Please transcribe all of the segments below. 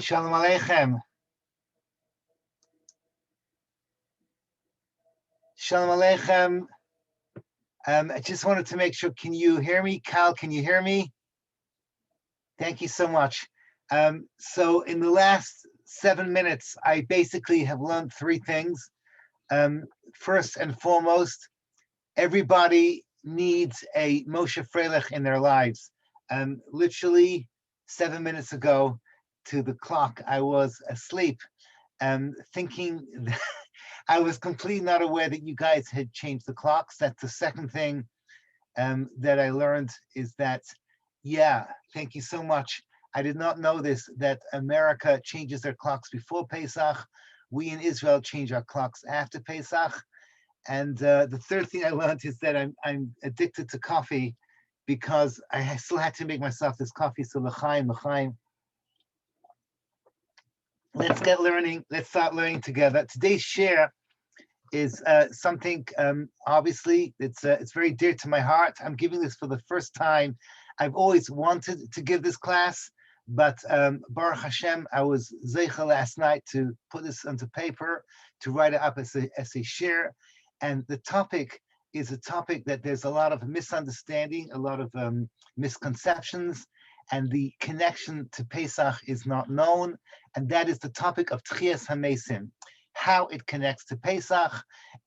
Shalom Aleichem. Shalom Aleichem. I just wanted to make sure, can you hear me? Cal, can you hear me? Thank you so much. So in the last 7 minutes, I basically have learned 3 things. First and foremost, everybody needs a Moshe Freilich in their lives. Literally 7 minutes ago to the clock, I was asleep, thinking that I was completely not aware that you guys had changed the clocks. That's the second thing that I learned is that, yeah, thank you so much. I did not know this, that America changes their clocks before Pesach. We in Israel change our clocks after Pesach. And the third thing I learned is that I'm addicted to coffee because I still had to make myself this coffee. So l'chaim. Let's start learning together. Today's share is something, obviously, it's very dear to my heart. I'm giving this for the first time. I've always wanted to give this class, but Baruch Hashem, I was zeicha last night to put this onto paper, to write it up as a share. And the topic is a topic that there's a lot of misunderstanding, a lot of misconceptions, and the connection to Pesach is not known. And that is the topic of Techiyas Hameisim, how it connects to Pesach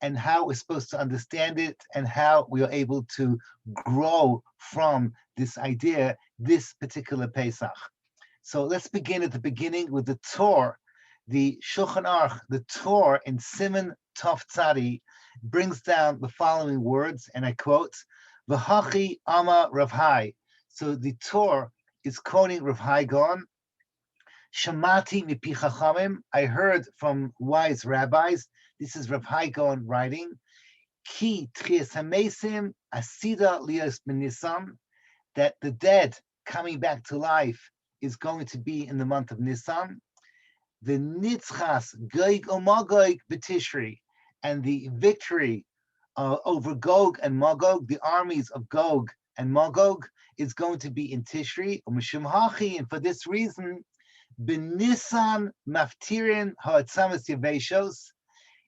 and how we're supposed to understand it and how we are able to grow from this idea, this particular Pesach. So let's begin at the beginning with the Torah. The Shulchan Aruch, the Torah in Siman Tov Tzadi brings down the following words, and I quote, V'hachi ama Rav Hai. So the Torah is quoting Rav Hai Gaon. Shamati mipi chachamim, I heard from wise rabbis. This is Rav Hai Gaon writing. Ki Techiyas Hameisim asida lios b'Nisan, that the dead coming back to life is going to be in the month of Nisan. The nitzchas Gog uMagog b'Tishri, and the victory over Gog and Magog, the armies of Gog and Magog, is going to be in Tishri. And for this reason, B'Nisan maftirin ha'atzamas yaveshos.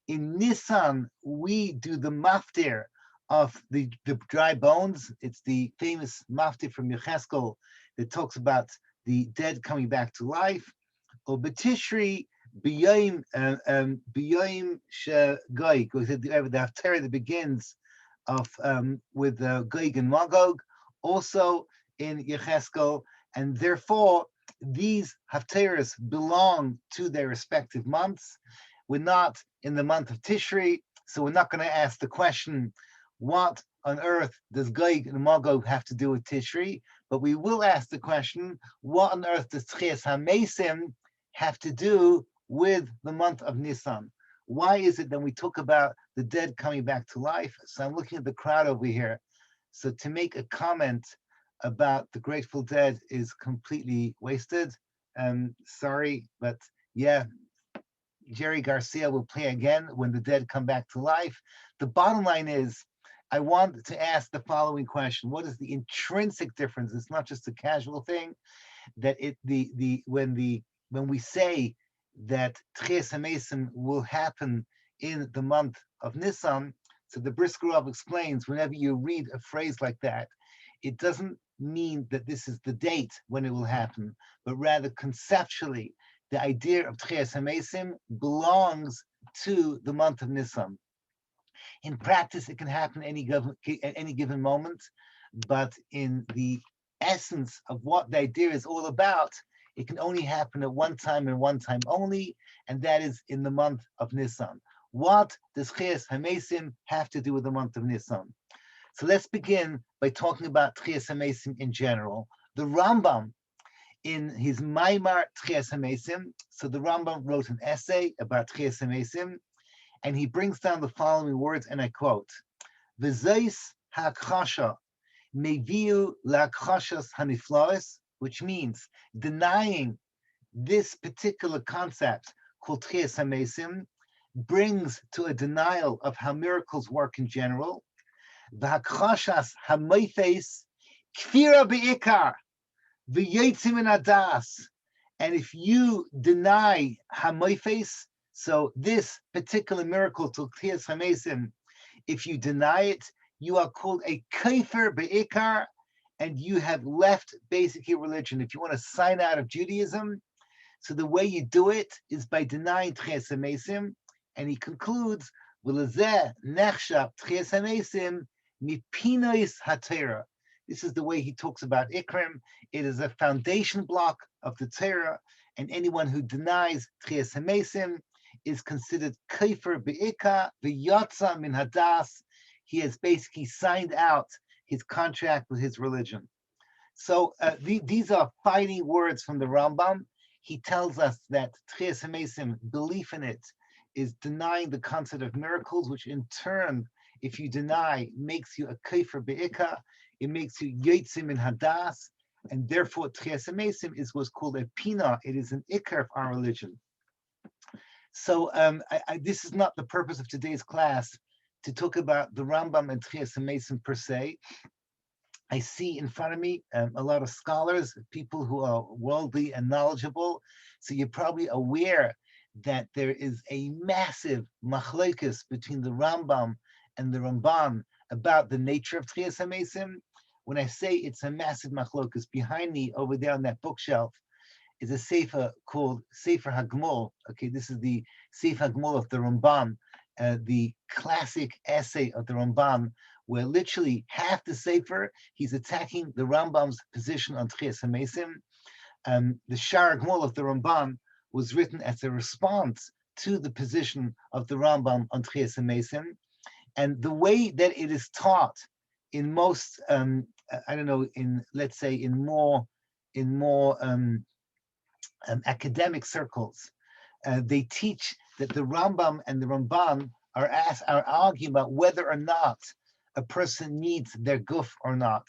In Nisan, we do the maftir of the dry bones. It's the famous maftir from Yecheskel that talks about the dead coming back to life. Or B'Tishri b'yom shegoy, the haftarah that begins with Gog and Magog, also in Yecheskel, and therefore these haftarahs belong to their respective months. We're not in the month of Tishri, so we're not going to ask the question, what on earth does Gog and Magog have to do with Tishri? But we will ask the question, what on earth does Techiyas Hameisim have to do with the month of Nisan? Why is it that we talk about the dead coming back to life? So I'm looking at the crowd over here. So to make a comment about the Grateful Dead is completely wasted. Sorry, but yeah, Jerry Garcia will play again when the dead come back to life. The bottom line is, I want to ask the following question: what is the intrinsic difference? It's not just a casual thing. That when we say that Techiyas Hameisim will happen in the month of Nisan, so the Brisker Rav explains, whenever you read a phrase like that, it doesn't mean that this is the date when it will happen, but rather conceptually, the idea of Techiyas Hameisim belongs to the month of Nisan. In practice, it can happen at any given moment, but in the essence of what the idea is all about, it can only happen at one time and one time only, and that is in the month of Nisan. What does Techiyas Hameisim have to do with the month of Nisan? So let's begin by talking about Techiyas Hameisim in general. The Rambam, in his Maimar Techiyas Hameisim, so the Rambam wrote an essay about Techiyas Hameisim, and he brings down the following words, and I quote, V'zeis ha'akchasha meviu la'akchashas haniflaos, which means denying this particular concept called Techiyas Hameisim brings to a denial of how miracles work in general. V'hakchashas hamoifes kefira be'ikar v'yotzim min hadas, And if you deny Hamoifes, so this particular miracle to Techiyas Hameisim, if you deny it, you are called a kefir be'ikar, and you have left basically religion. If you want to sign out of Judaism, so the way you do it is by denying Techiyas Hameisim, and he concludes, "V'lezeh nechshav Techiyas Hameisim mipinois haTorah." This is the way he talks about Ikrim. It is a foundation block of the Torah, and anyone who denies Techiyas Hameisim is considered kefir be'ika v'yatza min hadas. He has basically signed out his contract with his religion. So these are fighting words from the Rambam. He tells us that Techiyas Hameisim, belief in it, is denying the concept of miracles, which in turn, if you deny, makes you a kefir be'ika. It makes you yotzim in hadas, and therefore Techiyas Hameisim is what's called a pina. It is an ikar of our religion. So this is not the purpose of today's class to talk about the Rambam and Techiyas Hameisim per se. I see in front of me a lot of scholars, people who are worldly and knowledgeable. So you're probably aware that there is a massive machlokes between the Rambam and the Ramban about the nature of Techiyas Hameisim. When I say it's a massive machlokes, behind me over there on that bookshelf is a sefer called Sefer Hagmul. Okay, this is the Sefer Hagmul of the Ramban, the classic essay of the Ramban, where literally half the sefer he's attacking the Rambam's position on Techiyas Hameisim. The Shar Hagmul of the Ramban was written as a response to the position of the Rambam on Techiyas Hameisim, and the way that it is taught in most, I don't know, in let's say in more academic circles, they teach that the Rambam and the Ramban are arguing about whether or not a person needs their guf or not,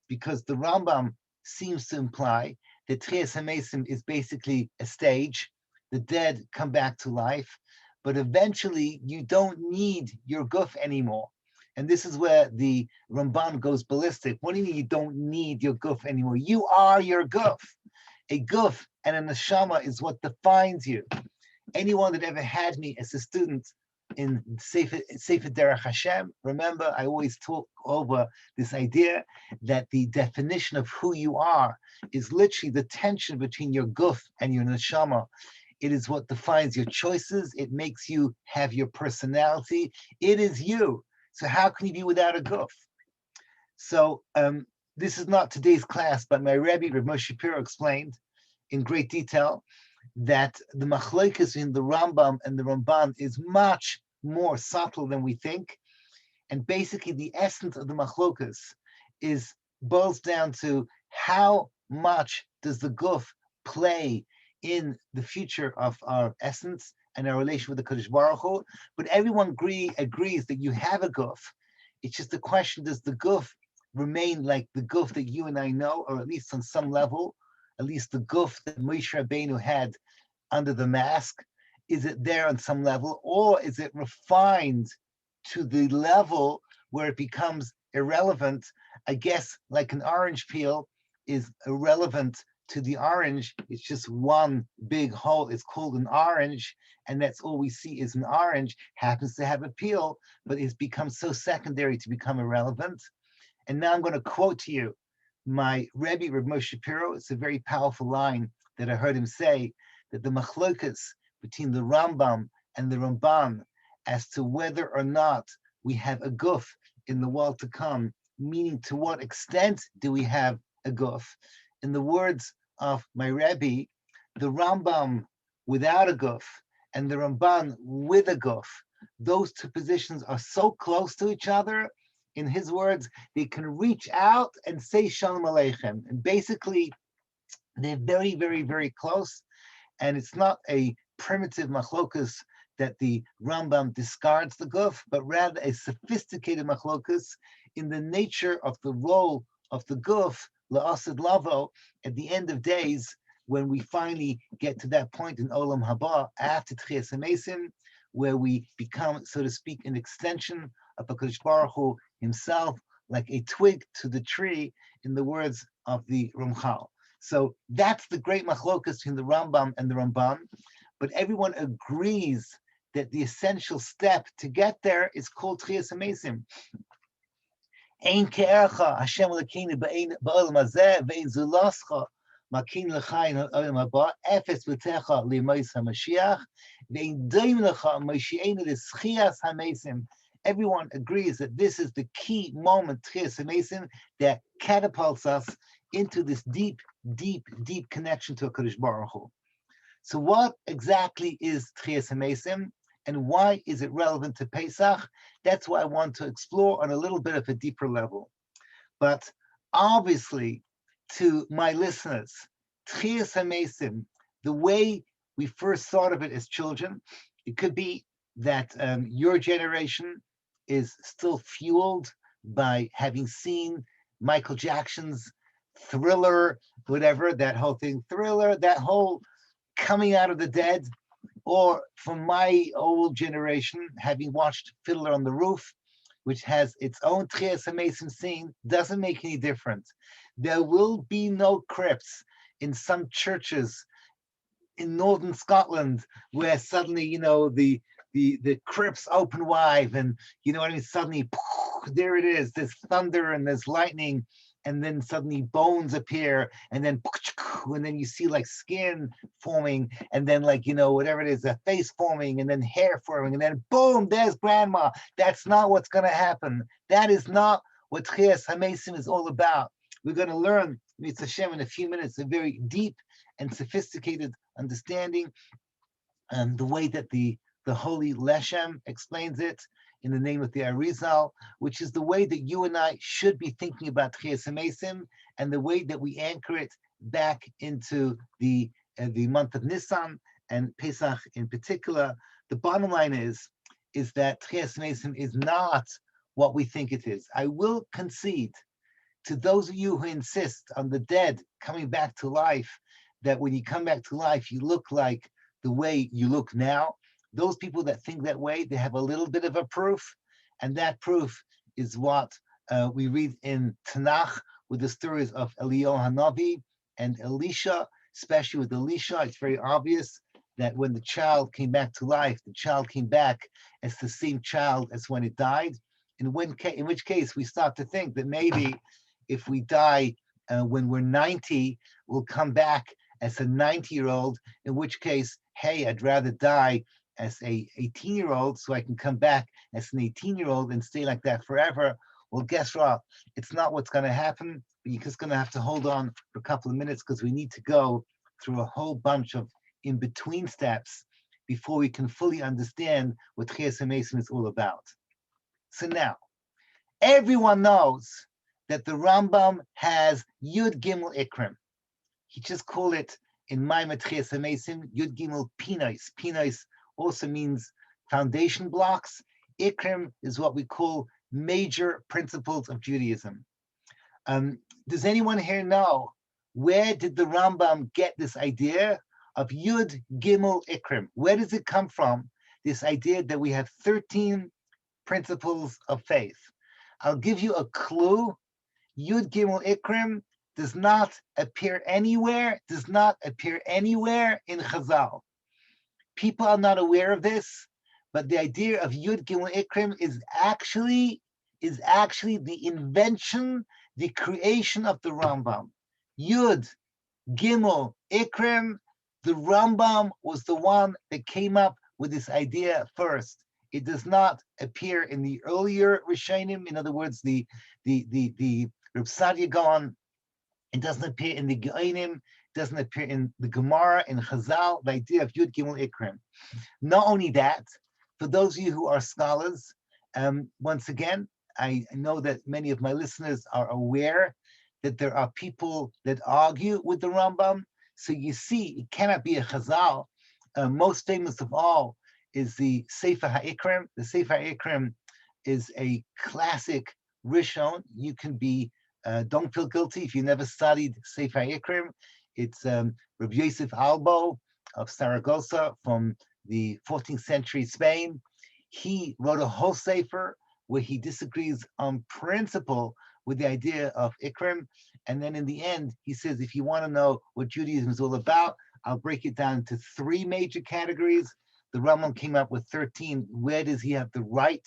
because the Rambam seems to imply that Techiyas Hameisim is basically a stage. The dead come back to life, but eventually you don't need your guf anymore. And this is where the Ramban goes ballistic. What do you mean you don't need your guf anymore? You are your guf. A guf and a neshama is what defines you. Anyone that ever had me as a student in Sefer Derech Hashem, remember I always talk over this idea that the definition of who you are is literally the tension between your guf and your neshama. It is what defines your choices. It makes you have your personality. It is you. So how can you be without a guf? So this is not today's class, but my Rebbe, Rav Moshe Shapiro, explained in great detail that the machlokes in the Rambam and the Ramban is much more subtle than we think. And basically the essence of the machlokes boils down to how much does the guf play in the future of our essence and our relation with the Kadosh Baruch Hu. But everyone agrees that you have a guf. It's just the question, does the guf remain like the guf that you and I know, or at least on some level, at least the guf that Moshe Rabbeinu had under the mask? Is it there on some level, or is it refined to the level where it becomes irrelevant? I guess like an orange peel is irrelevant to the orange. It's just one big hole. It's called an orange, and that's all we see is an orange. Happens to have a peel, but it's become so secondary to become irrelevant. And now I'm going to quote to you my Rebbe, Rav Moshe Shapiro. It's a very powerful line that I heard him say, that the machlokas between the Rambam and the Ramban as to whether or not we have a guf in the world to come, meaning to what extent do we have a guf? In the words of my Rebbe, the Rambam without a guf and the Ramban with a guf, those two positions are so close to each other. In his words, they can reach out and say Shalom Aleichem. And basically, they're very, very, very close. And it's not a primitive machlokus that the Rambam discards the guf, but rather a sophisticated machlokus in the nature of the role of the guf, la'asid lavo, at the end of days, when we finally get to that point in Olam Haba, after Techiyas Hameisim, where we become, so to speak, an extension of HaKadosh Baruch Hu himself, like a twig to the tree, in the words of the Ramchal. So that's the great machlokas between the Rambam and the Ramban. But everyone agrees that the essential step to get there is called Techiyas Hameisim. Ein ke'erecha Hashem Elokeinu ba'olam hazeh ve'ein zulascha makin lecha in ha'olam haba efes b'techa li'mos haMashiach ve'ein doim lecha moshi'enu l'Techiyas Hameisim. Everyone agrees that this is the key moment, Techiyas Hameisim, that catapults us into this deep, deep, deep connection to HaKadosh Baruch Hu. So what exactly is Techiyas Hameisim, and why is it relevant to Pesach? That's what I want to explore on a little bit of a deeper level. But obviously, to my listeners, Techiyas Hameisim, the way we first thought of it as children, it could be that your generation is still fueled by having seen Michael Jackson's Thriller, whatever, that whole thing, Thriller, that whole coming out of the dead, or from my old generation, having watched Fiddler on the Roof, which has its own Techiyas Hameisim scene, doesn't make any difference. There will be no crypts in some churches in northern Scotland where suddenly, the crypts open wide, and you know what I mean, suddenly there it is, there's thunder and there's lightning, and then suddenly bones appear, and then you see like skin forming, and then whatever it is, a face forming, and then hair forming, and then boom, there's grandma. That's not what's going to happen. That is not what Techiyas Hameisim is all about. We're going to learn, Mitzvah Hashem, in a few minutes, a very deep and sophisticated understanding, and the way that the holy Leshem explains it in the name of the Arizal, which is the way that you and I should be thinking about Techiyas Hameisim, and the way that we anchor it back into the month of Nisan and Pesach in particular. The bottom line is that Techiyas Hameisim is not what we think it is. I will concede to those of you who insist on the dead coming back to life, that when you come back to life, you look like the way you look now. Those people that think that way, they have a little bit of a proof, and that proof is what we read in Tanakh with the stories of Eliyahu Hanavi and Elisha, especially with Elisha. It's very obvious that when the child came back to life, the child came back as the same child as when it died, in which case we start to think that maybe if we die when we're 90, we'll come back as a 90-year-old, in which case, hey, I'd rather die as a 18-year-old so I can come back as an 18-year-old and stay like that forever. Well, guess what? It's not what's going to happen. You're just going to have to hold on for a couple of minutes, because we need to go through a whole bunch of in-between steps before we can fully understand what Techiyas Hameisim is all about. So now, everyone knows that the Rambam has Yud Gimel Ikrim. He just called it in Maimon Techiyas Hameisim Yud Gimel Pinos. Pinos also means foundation blocks. Ikrim is what we call major principles of Judaism. Does anyone here know, where did the Rambam get this idea of Yud Gimel Ikrim? Where does it come from, this idea that we have 13 principles of faith? I'll give you a clue. Yud Gimel Ikrim does not appear anywhere in Chazal. People are not aware of this, but the idea of Yud Gimel Ikrim is actually the invention, the creation of the Rambam. Yud Gimel Ikrim, the Rambam was the one that came up with this idea first. It does not appear in the earlier Rishonim. In other words, the Reb Sadia Gaon. It doesn't appear in the Geonim. It doesn't appear in the Gemara, in Chazal, the idea of Yud Gimel Ikrim. Not only that, for those of you who are scholars, once again, I know that many of my listeners are aware that there are people that argue with the Rambam. So you see, it cannot be a Chazal. Most famous of all is the Sefer HaIkrim. The Sefer HaIkrim is a classic Rishon. You can be, don't feel guilty if you never studied Sefer HaIkrim. It's Rabbi Yosef Albo of Saragossa from the 14th century Spain. He wrote a whole Sefer where he disagrees on principle with the idea of Ikrim. And then in the end, he says, if you want to know what Judaism is all about, I'll break it down into 3 major categories. The Rambam came up with 13. Where does he have the right?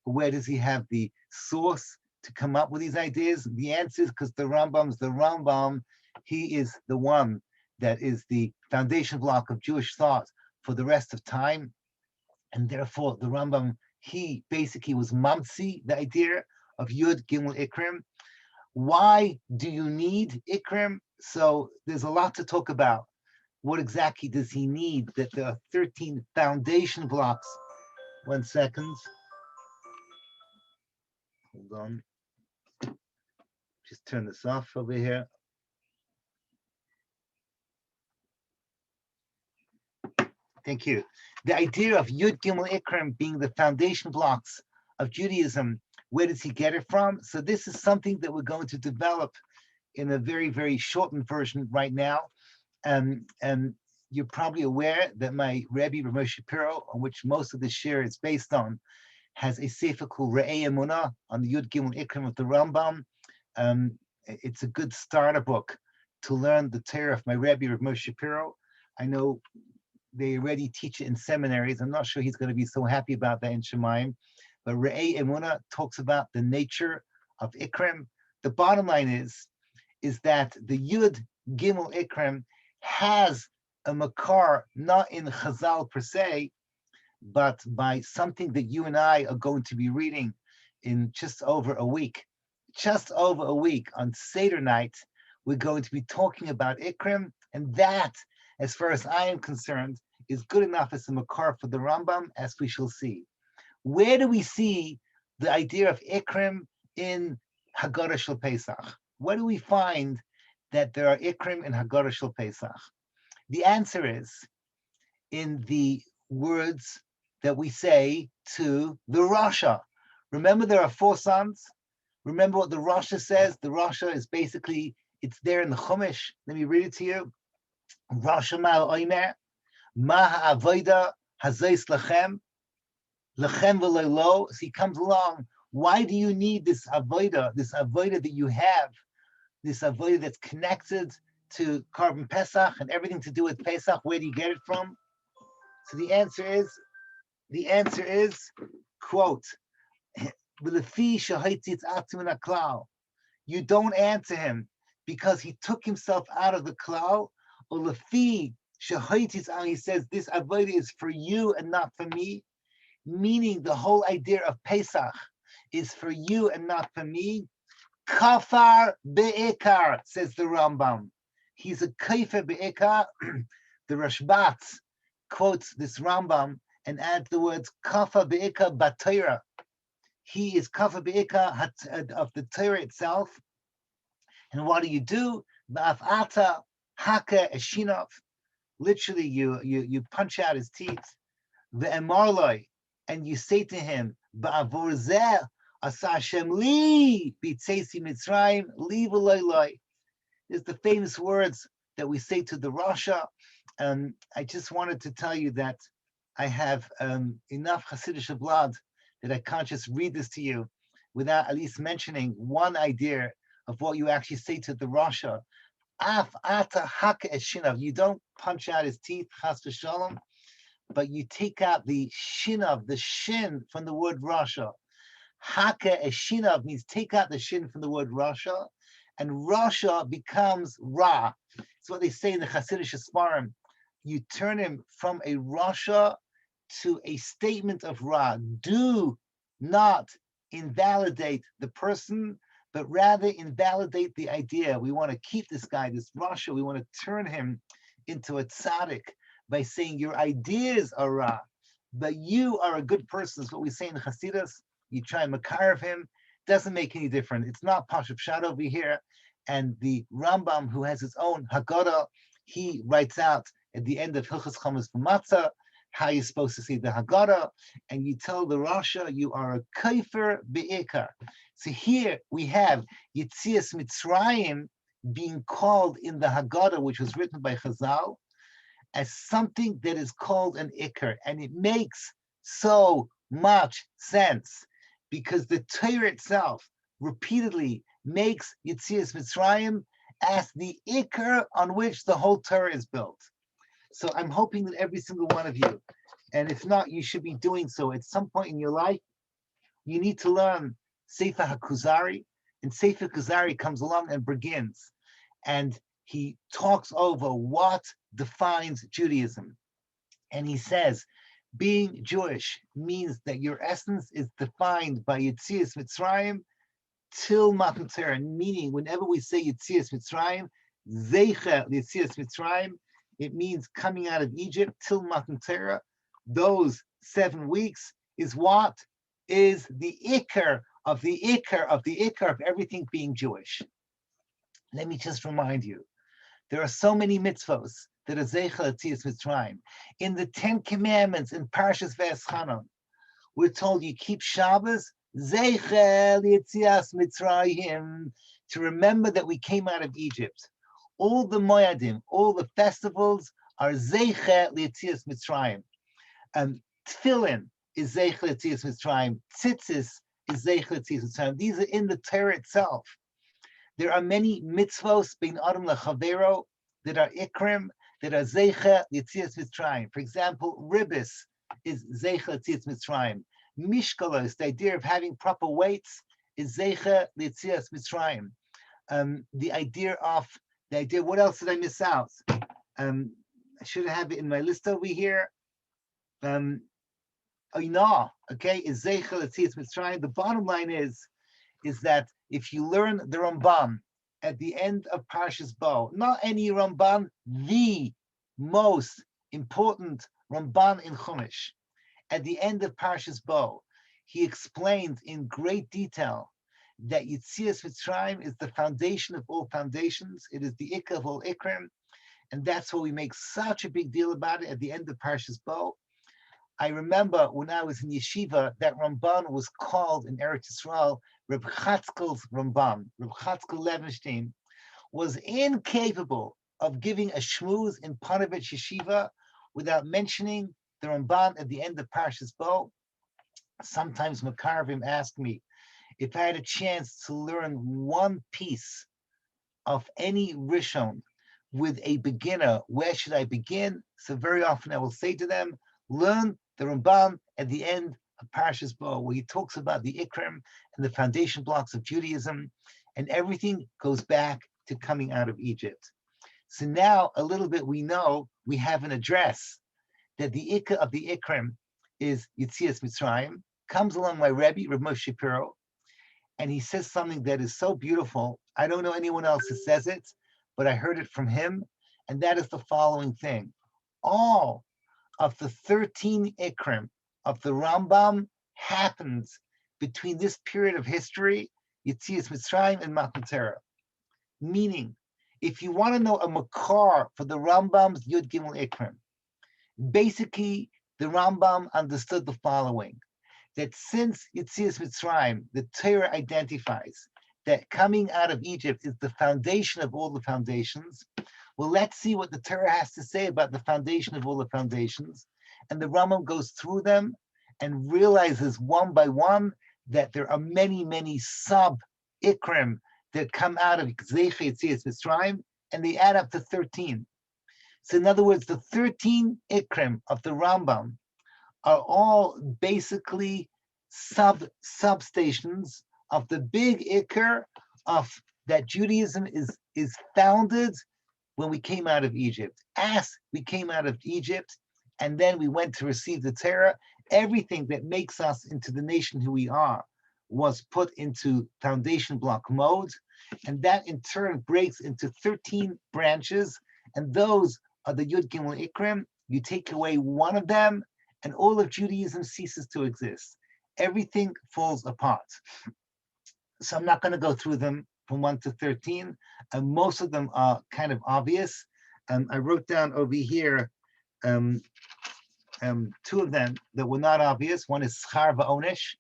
Where does he have the source to come up with these ideas? The answer is because the Rambam. He is the one that is the foundation block of Jewish thought for the rest of time. And therefore, the Rambam, he basically was mamtzi, the idea of Yud Gimel Ikrim. Why do you need Ikrim? So there's a lot to talk about. What exactly does he need? That there are 13 foundation blocks. 1 second. Hold on. Just turn this off over here. Thank you. The idea of Yud Gimel Ikrim being the foundation blocks of Judaism, where does he get it from? So this is something that we're going to develop in a very, very shortened version right now. And you're probably aware that my Rebbe, Rav Moshe Shapiro, on which most of the share is based on, has a sefer called Re'ei Emunah on the Yud Gimel Ikrim of the Rambam. It's a good starter book to learn the Torah of my Rebbe, Rav Moshe Shapiro. I know they already teach it in seminaries. I'm not sure he's going to be so happy about that in Shemayim. But Re'ei Emunah talks about the nature of Ikrim. The bottom line is that the Yud Gimel Ikrim has a makar, not in Chazal per se, but by something that you and I are going to be reading in just over a week. Just over a week on Seder Night, we're going to be talking about Ikrim, and that, as far as I am concerned, is good enough as a makar for the Rambam, as we shall see. Where do we see the idea of Ikrim in Haggadah Shel Pesach? Where do we find that there are Ikrim in Haggadah Shel Pesach? The answer is in the words that we say to the Rasha. Remember, there are 4 sons. Remember what the Rasha says? The Rasha is basically, it's there in the Chumash. Let me read it to you. Rasha mal oimer, ma ha'avoida hazais lachem v'leilo. So he comes along. Why do you need this avoida that you have, this avoida that's connected to Carbon Pesach and everything to do with Pesach? Where do you get it from? So the answer is, quote, you don't answer him because he took himself out of the klal. He says, this avodah is for you and not for me, meaning the whole idea of Pesach is for you and not for me. Kafar be'ikar, says the Rambam. He's a kafar be'ikar. The Rashbat quotes this Rambam and adds the words kafar be'ikar b'Torah. He is kafar be'ikar of the Torah itself. And what do? Ba'afata haka eshinov. Literally, you punch out his teeth. Ve'emarloi, and you say to him, ba'avor zeh asa Hashem li b'tzeisi Mitzrayim li v'loiloi. Is the famous words that we say to the Rasha. I just wanted to tell you that I have enough Hasidic blood that I can't just read this to you without at least mentioning one idea of what you actually say to the Rasha. Af ata haka eshinav. You don't punch out his teeth, chas v'shalom, but you take out the shinav, the shin from the word Rasha. Haka eshinav means take out the shin from the word Rasha, and Rasha becomes Ra. It's what they say in the Hasidic Sfarim. You turn him from a Rasha to a statement of Ra. Do not invalidate the person, but rather invalidate the idea. We want to keep this guy, this Rasha, we want to turn him into a tzaddik by saying your ideas are Ra, but you are a good person. Is what we say in Hasidus. You try and makar of him, doesn't make any difference. It's not Pashup Shad over here. And the Rambam, who has his own Haggadah, he writes out at the end of Hilchos Chametz V'Matzah how you're supposed to say the Haggadah, and you tell the Rasha you are a kefir be'ikar. So here we have Yetzias Mitzrayim being called in the Haggadah, which was written by Chazal, as something that is called an ikar, and it makes so much sense because the Torah itself repeatedly makes Yetzias Mitzrayim as the ikar on which the whole Torah is built. So I'm hoping that every single one of you, and if not, you should be doing so at some point in your life. You need to learn Sefer HaKuzari, and Sefer Kuzari comes along and begins, and he talks over what defines Judaism. And he says, being Jewish means that your essence is defined by Yetzias Mitzrayim till Matan Torah, meaning whenever we say Yetzias Mitzrayim, Zeicha Yetzias Mitzrayim, it means coming out of Egypt till Matan Torah. Those 7 weeks is what is the ikar of the ikar of the ikar of everything being Jewish. Let me just remind you, there are so many mitzvos that are Zeicha Yetzias Mitzrayim. In the 10 Commandments in Parshas V'Eschanan, we're told you keep Shabbos, Zeicha Yetzias Mitzrayim, to remember that we came out of Egypt. All the Moyadim, all the festivals are Zeicha Yetzias Mitzrayim. Tefillin is Zeicha Yetzias Mitzrayim. Tzitzis is Zeicha Yetzias Mitzrayim. These are in the Torah itself. There are many mitzvos bein Adam lechavero that are ikrim, that are Zeicha Yetzias Mitzrayim. For example, ribis is Zeicha Yetzias Mitzrayim. Mishkalos, the idea of having proper weights, is Zeicha Yetzias Mitzrayim. The idea, what else did I miss out? I should have it in my list over here. Oina, okay, is Zeicha Yetzias Mitzrayim. The bottom line is that if you learn the Ramban at the end of Parshas Bo, not any Ramban, the most important Ramban in Chumash, at the end of Parshas Bo, he explains in great detail that Yetzias Mitzrayim is the foundation of all foundations. It is the ikar of all ikrim, and that's why we make such a big deal about it at the end of Parshas Bo. I remember when I was in yeshiva, that Ramban was called in Eretz Yisrael Reb Chatzkel's Ramban. Reb Chatzkel Levenstein was incapable of giving a shmooze in Panovich Yeshiva without mentioning the Ramban at the end of Parshas Bo. Sometimes Makarvim asked me if I had a chance to learn one piece of any Rishon with a beginner, where should I begin? So very often I will say to them, learn the Ramban at the end of Parshas Bo, where he talks about the Ikrim and the foundation blocks of Judaism, and everything goes back to coming out of Egypt. So now a little bit we know, we have an address that the Ikka of the Ikrim is Yetzias Mitzrayim. Comes along my Rebbe, Reb Moshe Shapiro, and he says something that is so beautiful. I don't know anyone else who says it, but I heard it from him, and that is the following thing. All of the 13 Ikrim of the Rambam happens between this period of history, Yetzias Mitzrayim and Matan Torah. Meaning, if you want to know a makar for the Rambam's Yud Gimel Ikrim, basically the Rambam understood the following, that since Yetzias Mitzrayim, the Torah identifies that coming out of Egypt is the foundation of all the foundations. Well, let's see what the Torah has to say about the foundation of all the foundations. And the Rambam goes through them and realizes one by one that there are many, many sub-ikrim that come out of Zeicha Yetzias Mitzrayim, and they add up to 13. So in other words, the 13 ikrim of the Rambam are all basically substations of the big ikr of that Judaism is founded when we came out of Egypt. As we came out of Egypt, and then we went to receive the Torah, everything that makes us into the nation who we are was put into foundation block mode, and that in turn breaks into 13 branches, and those are the Yud Gimel Ikrim. You take away one of them, and all of Judaism ceases to exist. Everything falls apart. So I'm not going to go through them from 1 to 13. Most of them are kind of obvious. I wrote down over here 2 of them that were not obvious. One is Schar Va'onish.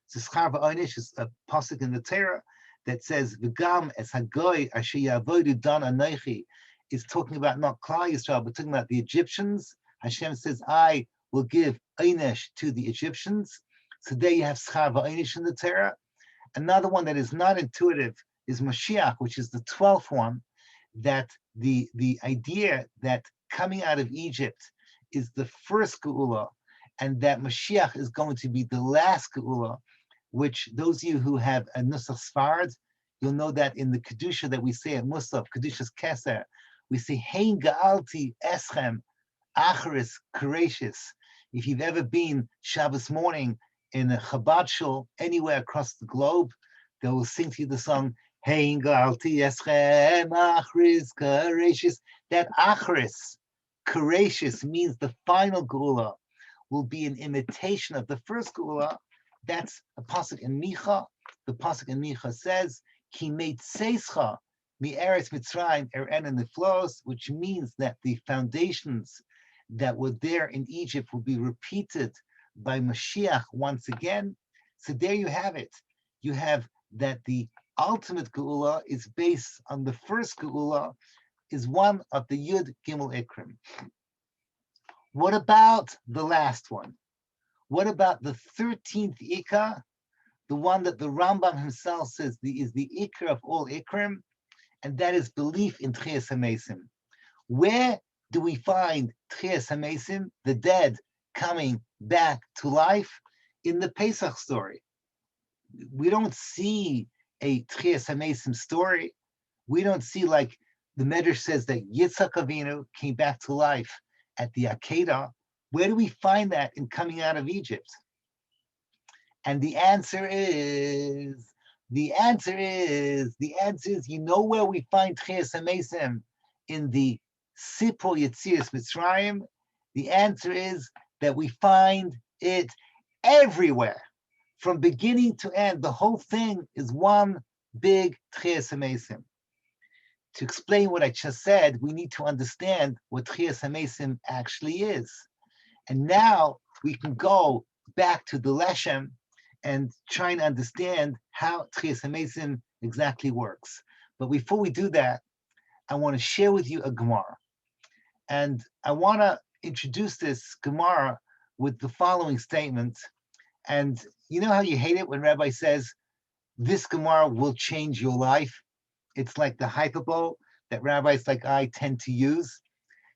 So Schar Va'onish is a pasuk in the Torah that says, V'gam es hagoy asher yavodu dan anochi, is talking about not Klal Yisrael, but talking about the Egyptians. Hashem says, I will give Einish to the Egyptians. So there you have Schar Va'onish in the Torah. Another one that is not intuitive is Mashiach, which is the 12th one, that the idea that coming out of Egypt is the first Geula, and that Mashiach is going to be the last Geula, which those of you who have a Nusach Sfard, you'll know that in the Kedusha that we say at Musaf, Kedusha's Keser, we say, Hein Ga'alti Eschem, Acharis, Courageous. If you've ever been Shabbos morning in a Chabad shul anywhere across the globe, they will sing to you the song, Hein Ga'alti Eschem, Acharis, Courageous. That Acharis, Courageous, means the final Geula will be an imitation of the first Geula. That's a pasuk in Micha. The pasuk in Micha says, "Ki made seischa mi eretz Mitzrayim eren in the flows," which means that the foundations that were there in Egypt will be repeated by Mashiach once again. So there you have it. You have that the ultimate Geula is based on the first Geula, is one of the Yud Gimel Ikrim. What about the last one? What about the 13th Ikar, the one that the Rambam himself says is the Ikar of all Ikrim, and that is belief in Techiyas Hameisim. Where do we find Techiyas Hameisim, the dead coming back to life? In the Pesach story. We don't see a Techiyas Hameisim story. We don't see, like the Medrash says, that Yitzhak Avinu came back to life at the Akedah. Where do we find that in coming out of Egypt? And the answer is, you know where we find Techiyas Hameisim in the Sipur Yetzias Mitzrayim? The answer is that we find it everywhere. From beginning to end, the whole thing is one big Techiyas Hameisim. To explain what I just said, we need to understand what Techiyas Hameisim actually is. And now we can go back to the Leshem and try and understand how Techiyas Hameisim exactly works. But before we do that, I want to share with you a Gemara. And I want to introduce this Gemara with the following statement. And you know how you hate it when Rabbi says, this Gemara will change your life? It's like the hyperbole that rabbis like I tend to use.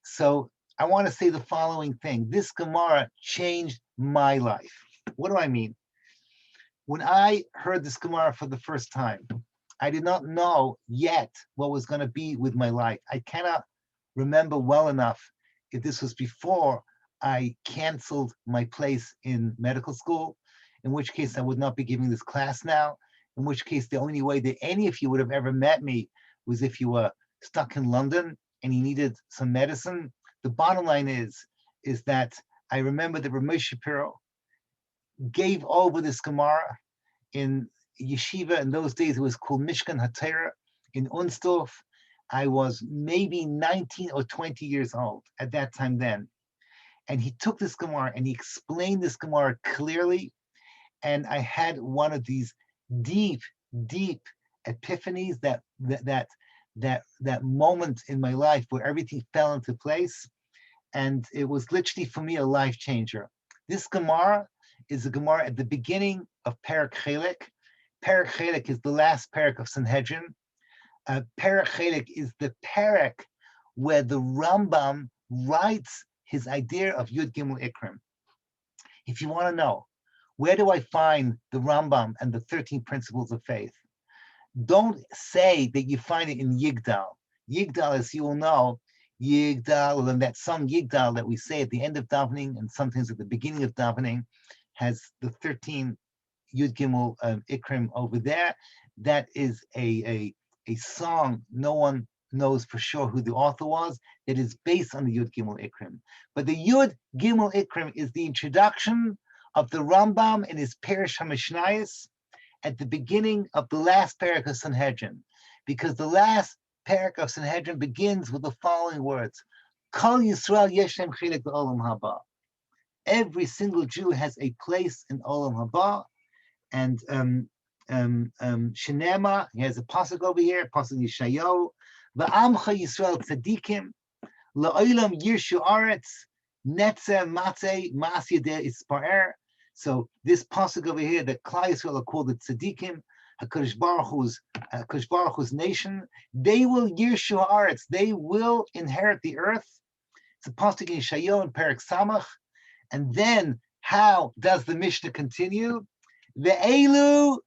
So I want to say the following thing. This Gemara changed my life. What do I mean? When I heard this Gemara for the first time, I did not know yet what was going to be with my life. I cannot remember well enough if this was before I canceled my place in medical school, in which case I would not be giving this class now, in which case the only way that any of you would have ever met me was if you were stuck in London and you needed some medicine. The bottom line is that I remember that Ramesh Shapiro gave over this Gemara in yeshiva. In those days, it was called Mishkan HaTorah in Unsdorf. I was maybe 19 or 20 years old at that time then. And he took this Gemara and he explained this Gemara clearly. And I had one of these deep, deep epiphanies, that moment in my life where everything fell into place. And it was literally for me a life changer. This Gemara is a Gemara at the beginning of Perek Chelek. Perek Chelek is the last Perek of Sanhedrin. Perek Chelek is the Perek where the Rambam writes his idea of Yud Gimel Ikrim. If you want to know, where do I find the Rambam and the 13 principles of faith? Don't say that you find it in Yigdal. Yigdal, as you will know, Yigdal, and that song Yigdal that we say at the end of davening and sometimes at the beginning of davening, has the 13 Yud Gimel Ikrim over there. That is a song no one knows for sure who the author was. It is based on the Yud Gimel Ikrim. But the Yud Gimel Ikrim is the introduction of the Rambam in his Perush HaMishnayos at the beginning of the last Perek of Sanhedrin, because the last Perek of Sanhedrin begins with the following words: Kol Yisrael yesh lehem chilek b'olam haba. Every single Jew has a place in Olam Haba, and Shenema, he has a pasuk over here, pasuk Yeshayahu, v'amcha Yisrael tzadikim, la'olam yirshu aretz, netze matzeh mas yedeh isparer. So this pasuk over here, that Klal Yisrael are called the tzadikim, HaKadosh Baruch Hu's Kosh Baruch Hu's nation, they will yirshu haaretz, they will inherit the earth. It's a pasuk in Yeshayahu and Perek Samach. And then how does the Mishnah continue? Ve'elu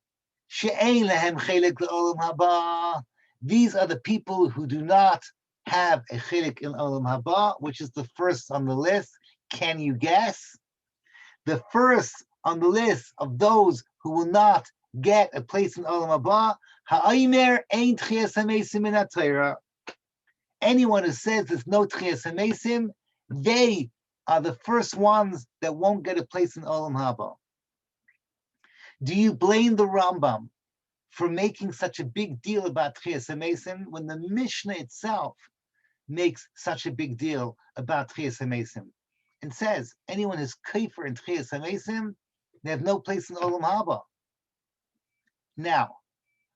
she'ein lehem chelik le'olam haba. These are the people who do not have a chelik in olam haba, which is the first on the list. Can you guess? The first on the list of those who will not get a place in olam haba, ha'aymer ein Techiyas Hameisim in HaTorah. Anyone who says there's no Techiyas Hameisim, they are the first ones that won't get a place in olam haba. Do you blame the Rambam for making such a big deal about Techiyas Hameisim when the Mishnah itself makes such a big deal about Techiyas Hameisim and says anyone who's kefira in Techiyas Hameisim, they have no place in olam haba? Now,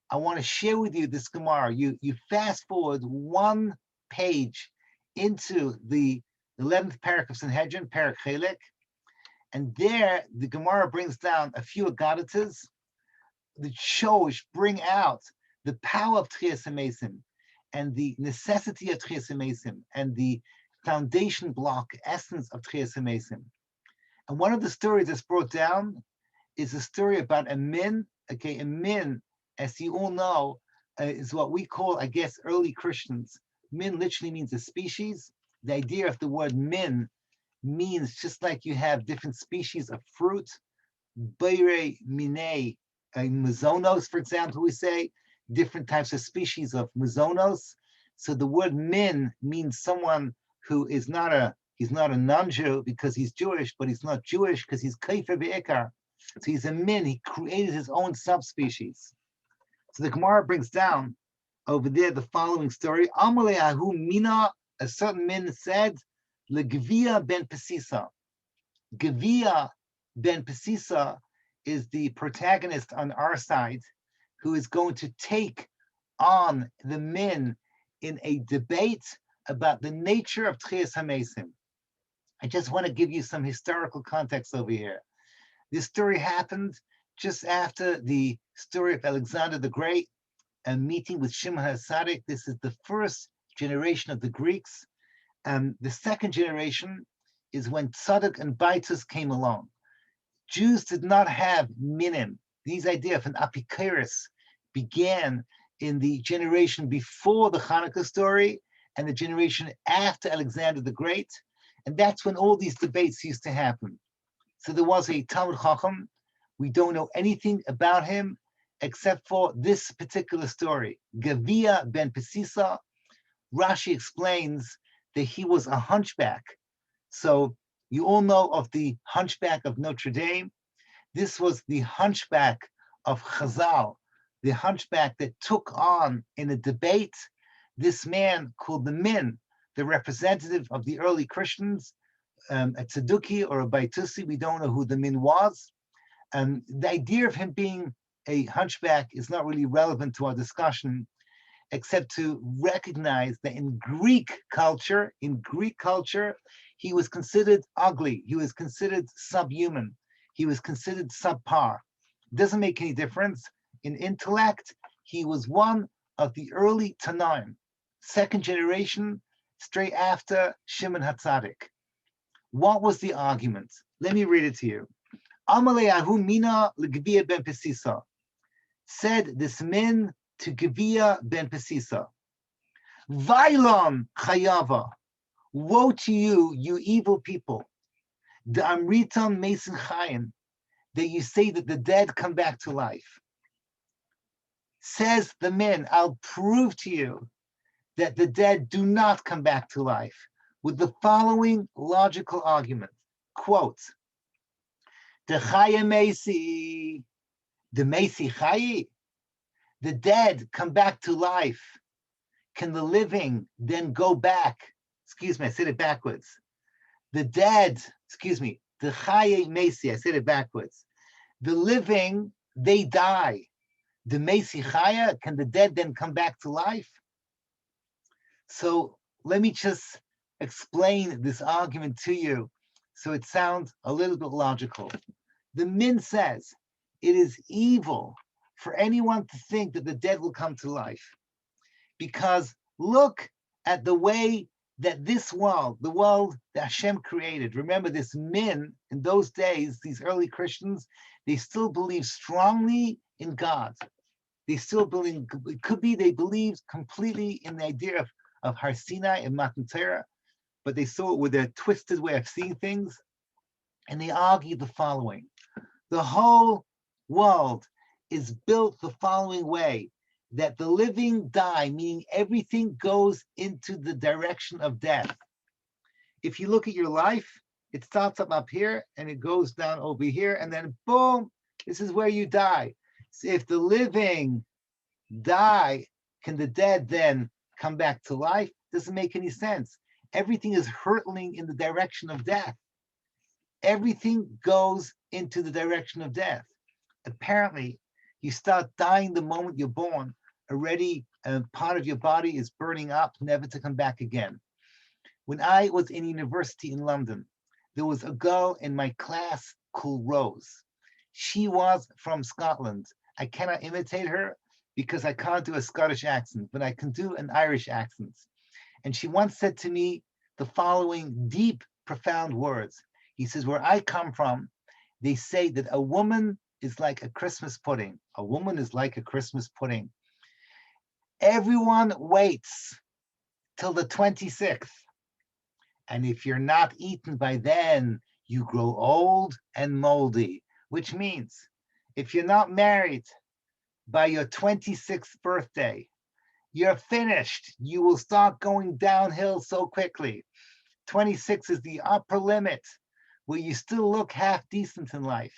I want to share with you this Gemara. You fast forward one page into the 11th parak of Sanhedrin, Parak Chelik, and there the Gemara brings down a few agaditas that bring out the power of Techiyas Hameisim and the necessity of Techiyas Hameisim and the foundation block essence of Techiyas Hameisim. And one of the stories that's brought down is a story about a min. Okay, a min, as you all know, is what we call, I guess, early Christians. Min literally means a species. The idea of the word min means just like you have different species of fruit, beire, mine, mazonos, for example, we say, different types of species of mazonos. So the word min means someone who is he's not a non-Jew because he's Jewish, but he's not Jewish because he's kefir be'ikar. So he's a min, he created his own subspecies. So the Gemara brings down over there the following story. Amalei ahu mina, a certain min said, leGevia ben Pesisa. Gevia ben Pesisa is the protagonist on our side who is going to take on the min in a debate about the nature of Techiyas Hameisim. I just want to give you some historical context over here. This story happened just after the story of Alexander the Great, a meeting with Shimon HaTzadik. This is the first generation of the Greeks. The second generation is when Tzadok and Baitus came along. Jews did not have minim. These idea of an apikoros began in the generation before the Hanukkah story and the generation after Alexander the Great. And that's when all these debates used to happen. So there was a Talmud Chacham. We don't know anything about him except for this particular story. Gevia ben Pesisa, Rashi explains that he was a hunchback. So you all know of the hunchback of Notre Dame. This was the hunchback of Chazal, the hunchback that took on in a debate this man called the Min, the representative of the early Christians, a Tzeduki or a Baitusi, we don't know who the Min was. The idea of him being a hunchback is not really relevant to our discussion, except to recognize that in Greek culture, he was considered ugly. He was considered subhuman. He was considered subpar. Doesn't make any difference. In intellect, he was one of the early Tanaim, second generation, straight after Shimon HaTzadik. What was the argument? Let me read it to you. Amalei ahu mina leGevia ben Pesisa. Said this min to Gevia ben Pesisa. Vailon chayava. Woe to you, you evil people. The amritam mesin chayim. That you say that the dead come back to life. Says the min, I'll prove to you that the dead do not come back to life with the following logical argument. Quote, the chaya meisi, the meisi chayi, the dead come back to life. Can the living then go back? Excuse me, I said it backwards. The dead, the chaya meisi, I said it backwards. The living, they die. The meisi chaya, can the dead then come back to life? So let me just explain this argument to you so it sounds a little bit logical. The min says it is evil for anyone to think that the dead will come to life. Because look at the way that this world, the world that Hashem created, remember this min, in those days, these early Christians, they still believe strongly in God. They still believe, it could be they believed completely in the idea of Har Sinai and Matan Torah, but they saw it with their twisted way of seeing things. And they argued the following: the whole world is built the following way, that the living die, meaning everything goes into the direction of death. If you look at your life, it starts up here and it goes down over here, and then boom, this is where you die. So if the living die, can the dead then come back to life? Doesn't make any sense. Everything is hurtling in the direction of death. Everything goes into the direction of death. Apparently, you start dying the moment you're born. Already a part of your body is burning up, never to come back again. When I was in university in London, there was a girl in my class called Rose. She was from Scotland. I cannot imitate her because I can't do a Scottish accent, but I can do an Irish accent. And she once said to me the following deep, profound words. He says, where I come from, they say that a woman is like a Christmas pudding. A woman is like a Christmas pudding. Everyone waits till the 26th. And if you're not eaten by then, you grow old and moldy, which means if you're not married by your 26th birthday, you're finished. You will start going downhill so quickly. 26 is the upper limit where you still look half decent in life.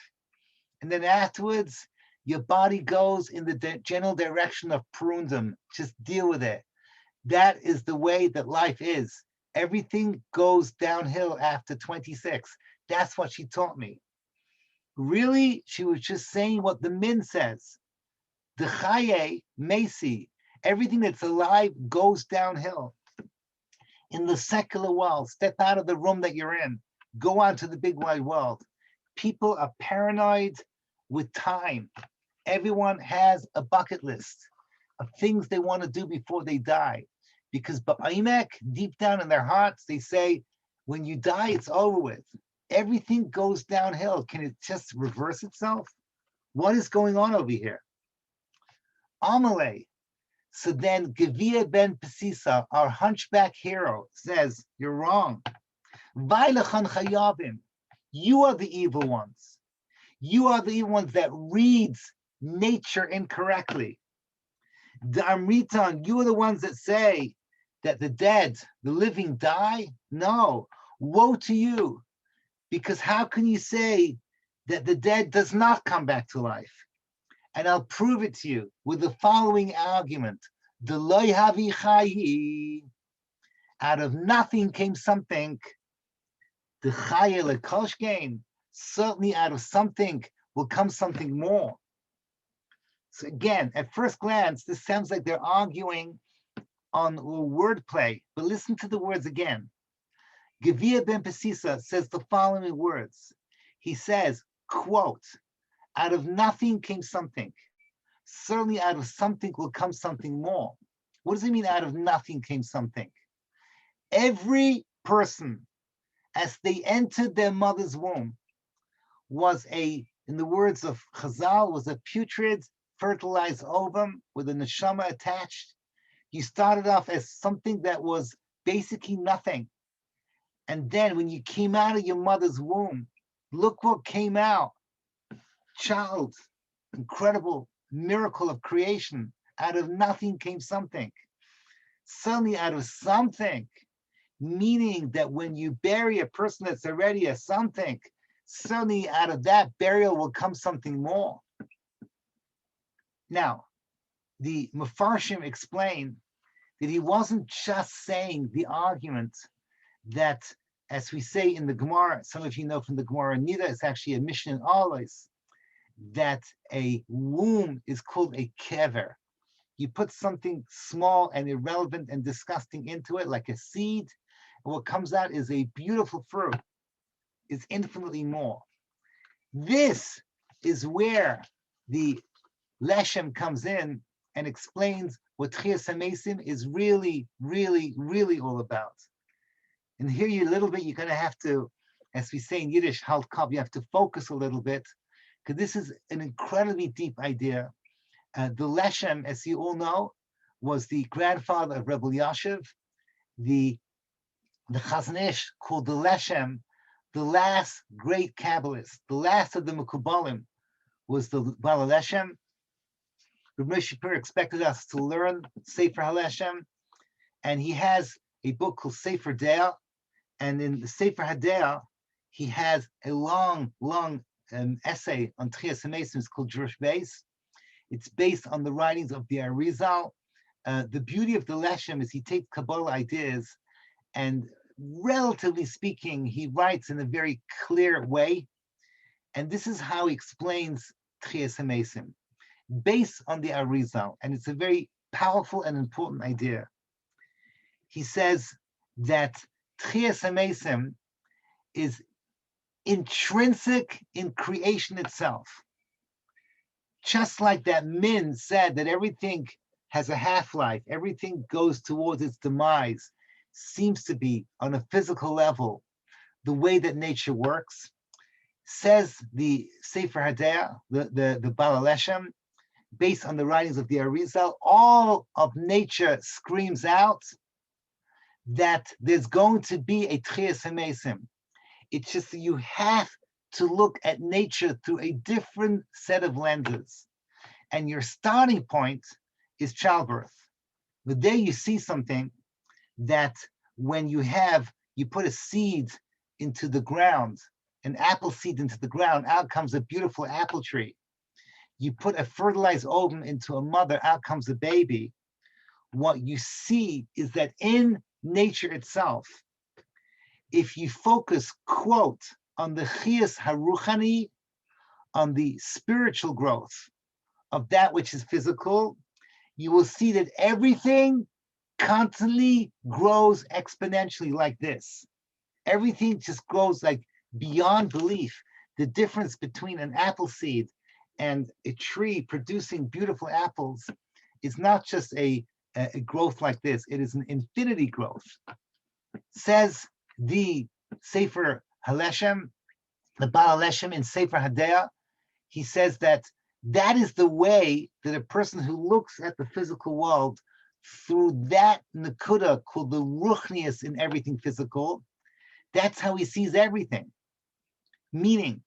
And then afterwards, your body goes in the general direction of prundum. Just deal with it. That is the way that life is. Everything goes downhill after 26. That's what she taught me. Really, she was just saying what the min says. The Techiyas Hameisim, everything that's alive goes downhill. In the secular world, step out of the room that you're in, go out to the big wide world. People are paranoid with time. Everyone has a bucket list of things they want to do before they die. Because ba'aimek, deep down in their hearts, they say, when you die, it's over with. Everything goes downhill. Can it just reverse itself? What is going on over here? Amalei. So then Gevia ben Pesisa, our hunchback hero, says, you're wrong. Vailechan chayavim. You are the evil ones. You are the evil ones that reads nature incorrectly. The Amritan, you are the ones that say that the dead, the living die? No, woe to you. Because how can you say that the dead does not come back to life? And I'll prove it to you with the following argument. Deloi havi chayi. Out of nothing came something. The chaya lekoshkein. Certainly out of something will come something more. So again, at first glance, this sounds like they're arguing on wordplay, but listen to the words again. Gevia ben Pesisa says the following words. He says, quote, out of nothing came something. Certainly out of something will come something more. What does it mean out of nothing came something? Every person, as they entered their mother's womb, was in the words of Chazal, was a putrid, fertilized ovum with a neshama attached. You started off as something that was basically nothing. And then when you came out of your mother's womb, look what came out. Child, incredible miracle of creation. Out of nothing came something. Suddenly out of something, meaning that when you bury a person that's already a something, suddenly out of that burial will come something more. Now, the Mefarshim explain that he wasn't just saying the argument that, as we say in the Gemara, some of you know from the Gemara Nida, it's actually a mission in Alois, that a womb is called a kever. You put something small and irrelevant and disgusting into it, like a seed, and what comes out is a beautiful fruit. It's infinitely more. This is where the Leshem comes in and explains what Techiyas Hameisim is really, really, really all about. And here you a little bit, you're going to have to, as we say in Yiddish, halt kop, you have to focus a little bit, because this is an incredibly deep idea. The Leshem, as you all know, was the grandfather of Rebbe Yashiv. The Chazon Ish called the Leshem the last great Kabbalist, the last of the Mekubalim was the Baal Leshem. Rabbi Shapir expected us to learn Sefer HaLeshem, and he has a book called Sefer Deah, and in the Sefer HaDeah, he has a long essay on Techiyas Hameisim. It's called Jewish Base. It's based on the writings of the Arizal. The beauty of the Leshem is he takes Kabbalah ideas, and relatively speaking, he writes in a very clear way. And this is how he explains Techiyas Hameisim, based on the Arizal. And it's a very powerful and important idea. He says that Techiyas Hameisim is intrinsic in creation itself. Just like that Min said that everything has a half-life, everything goes towards its demise, seems to be on a physical level the way that nature works. Says the Sefer HaDeah, the Baal Leshem, based on the writings of the Arizal, all of nature screams out that there's going to be a Techiyas Hameisim. It's just that you have to look at nature through a different set of lenses. And your starting point is childbirth. The day you see something that when you put a seed into the ground, an apple seed into the ground, out comes a beautiful apple tree. You put a fertilized ovum into a mother, out comes a baby. What you see is that in nature itself, if you focus, quote, on the chiyas haruchani, on the spiritual growth of that which is physical, you will see that everything constantly grows exponentially like this. Everything just grows like beyond belief. The difference between an apple seed and a tree producing beautiful apples is not just a growth like this, it is an infinity growth. Says the Sefer HaLeshem, the Baal Leshem in Sefer HaDeah, he says that is the way that a person who looks at the physical world through that nakuda called the ruchnius in everything physical, that's how he sees everything. Meaning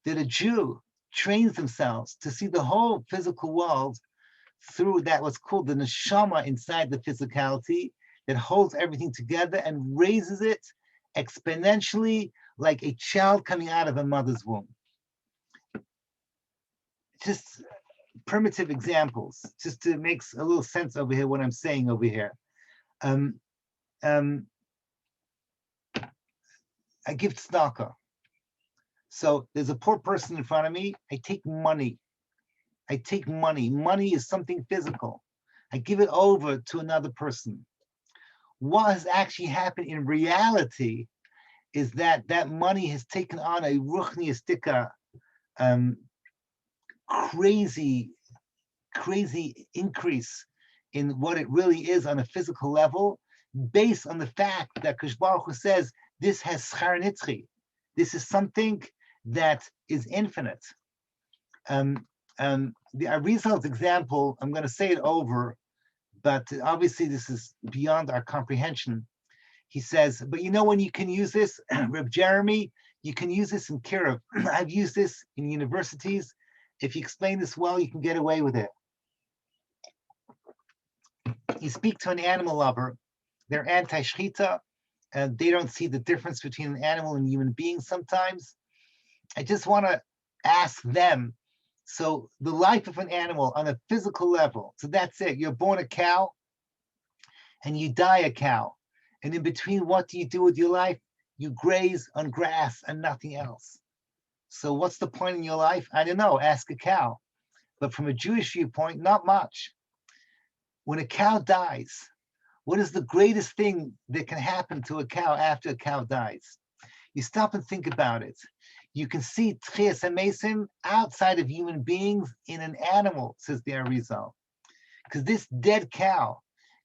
that a Jew trains themselves to see the whole physical world through that what's called the neshama inside the physicality that holds everything together and raises it exponentially like a child coming out of a mother's womb. Just primitive examples, just to make a little sense over here, what I'm saying over here. I give tzedakah. So there's a poor person in front of me, I take money. Money is something physical. I give it over to another person. What has actually happened in reality is that money has taken on a ruchniistika, crazy increase in what it really is on a physical level, based on the fact that Kadosh Baruch Hu says this has schar nitzchi. This is something that is infinite. The Arizal's example, I'm going to say it over, but obviously this is beyond our comprehension. He says, but you know when you can use this, Reb Jeremy, you can use this in Kiruv. I've used this in universities. If you explain this well, you can get away with it. You speak to an animal lover, they're anti-shchita, and they don't see the difference between an animal and human being sometimes. I just want to ask them, so the life of an animal on a physical level, so that's it. You're born a cow and you die a cow. And in between, what do you do with your life? You graze on grass and nothing else. So what's the point in your life? I don't know, ask a cow. But from a Jewish viewpoint, not much. When a cow dies, what is the greatest thing that can happen to a cow after a cow dies? You stop and think about it. You can see Techiyas Hameisim outside of human beings in an animal, says the Arizal. Because this dead cow,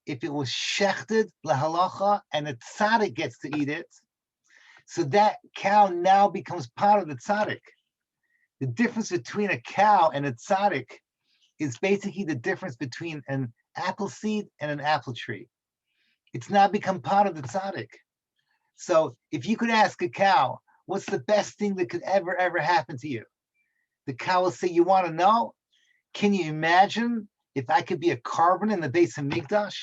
if it was shechted lahalacha and a tzaddik gets to eat it, so that cow now becomes part of the tzaddik. The difference between a cow and a tzaddik is basically the difference between an apple seed and an apple tree. It's now become part of the tzaddik. So if you could ask a cow, what's the best thing that could ever happen to you? The cow will say, you want to know? Can you imagine if I could be a carbon in the base of Mikdash?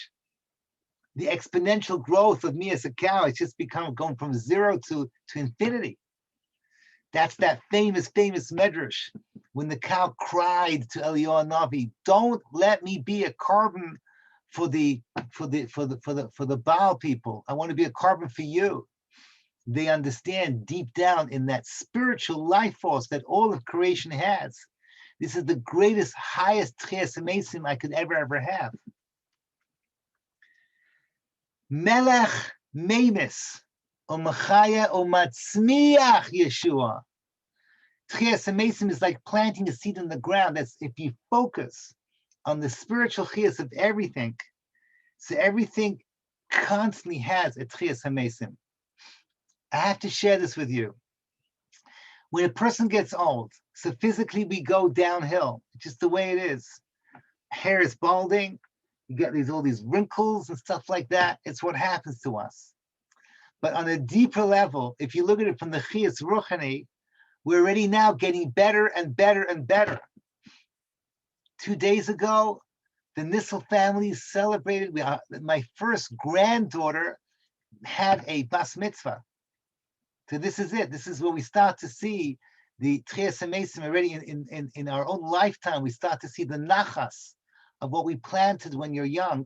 The exponential growth of me as a cow, it's just going from 0 to infinity. That's that famous medrash when the cow cried to Eliyahu Navi, "Don't let me be a carbon for the Baal people. I want to be a carbon for you." They understand deep down in that spiritual life force that all of creation has. This is the greatest, highest Techiyas Hameisim I could ever have. Melech Memis, Omachaya Omatzmiach Yeshua. Techiyas Hameisim is like planting a seed in the ground. That's if you focus on the spiritual chiyas of everything, so everything constantly has a Techiyas Hameisim. I have to share this with you. When a person gets old, so physically we go downhill, just the way it is. Hair is balding, you get all these wrinkles and stuff like that. It's what happens to us. But on a deeper level, if you look at it from the Chiyas Ruchani, we're already now getting better and better. 2 days ago, the Nissel family celebrated, my first granddaughter had a bas mitzvah. So this is it. This is where we start to see the Techiyas Hameisim already in our own lifetime. We start to see the nachas of what we planted when you're young.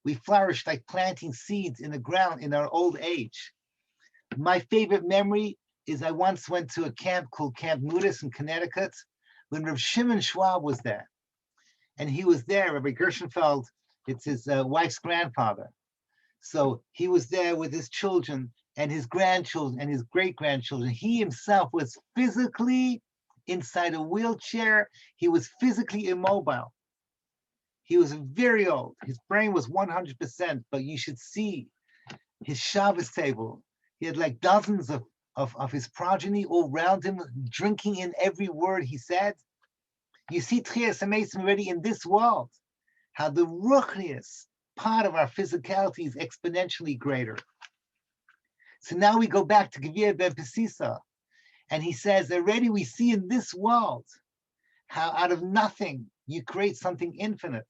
We flourish like planting seeds in the ground in our old age. My favorite memory is I once went to a camp called Camp Moodis in Connecticut when Rav Shimon Schwab was there. And he was there, Rabbi Gershenfeld, it's his wife's grandfather. So he was there with his children and his grandchildren and his great-grandchildren. He himself was physically inside a wheelchair. He was physically immobile. He was very old. His brain was 100%, but you should see his Shabbos table. He had like dozens of his progeny all around him, drinking in every word he said. You see Techiyas Hameisim already in this world, how the ruchnius part of our physicality is exponentially greater. So now we go back to Gevir ben Pesisa, and he says, already we see in this world how out of nothing you create something infinite.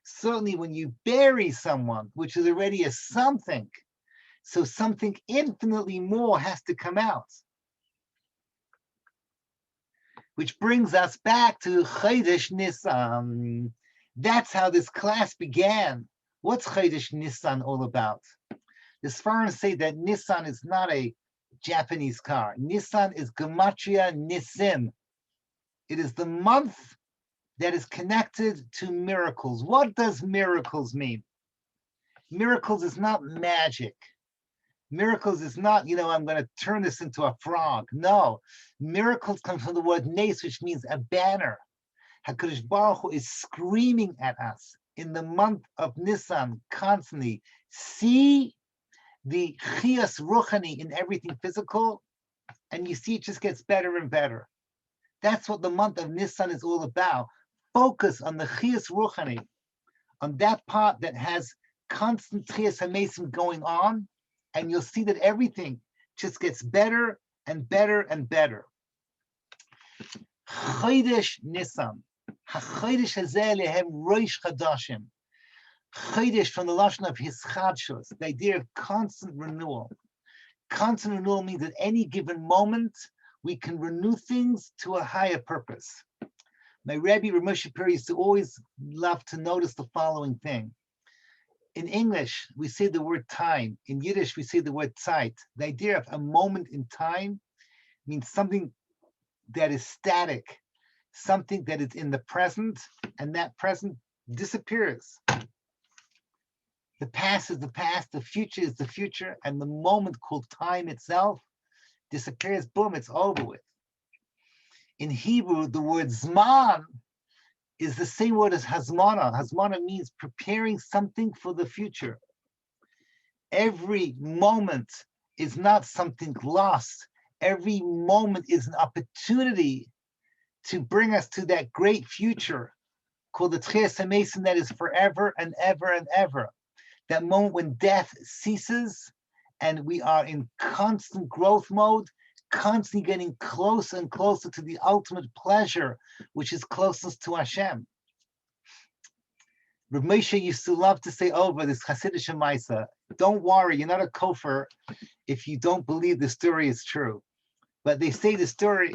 Certainly when you bury someone, which is already a something, so something infinitely more has to come out. Which brings us back to Chodesh Nisan. That's how this class began. What's Chodesh Nisan all about? The Sfaraim say that Nisan is not a Japanese car. Nisan is Gematria Nisim. It is the month that is connected to miracles. What does miracles mean? Miracles is not magic. Miracles is not, I'm going to turn this into a frog. No, miracles come from the word nes, which means a banner. HaKadosh Baruch Hu is screaming at us in the month of Nisan constantly. See the Chiyas Ruchani in everything physical, and you see it just gets better and better. That's what the month of Nisan is all about. Focus on the Chiyas Ruchani, on that part that has constant Techiyas Hameisim going on, and you'll see that everything just gets better and better and better. Chodesh Nisan. HaChodesh hazeh lehem roish chadashim. Chodesh from the lashon of hischadshus, the idea of constant renewal. Constant renewal means at any given moment, we can renew things to a higher purpose. My Rebbe Ramosha Peri used to always love to notice the following thing. In English, we say the word time. In Yiddish, we say the word Zeit. The idea of a moment in time means something that is static, something that is in the present, and that present disappears. The past is the past, the future is the future, and the moment called time itself disappears, boom, it's over with. In Hebrew, the word zman is the same word as hazmana. Hazmana means preparing something for the future. Every moment is not something lost. Every moment is an opportunity to bring us to that great future called the Techiyas Hameisim that is forever and ever and ever. That moment when death ceases and we are in constant growth mode, constantly getting closer and closer to the ultimate pleasure, which is closest to Hashem. Rav Moshe used to love to say over this Hasidic Maisa, don't worry, you're not a kofar if you don't believe the story is true. But they say the story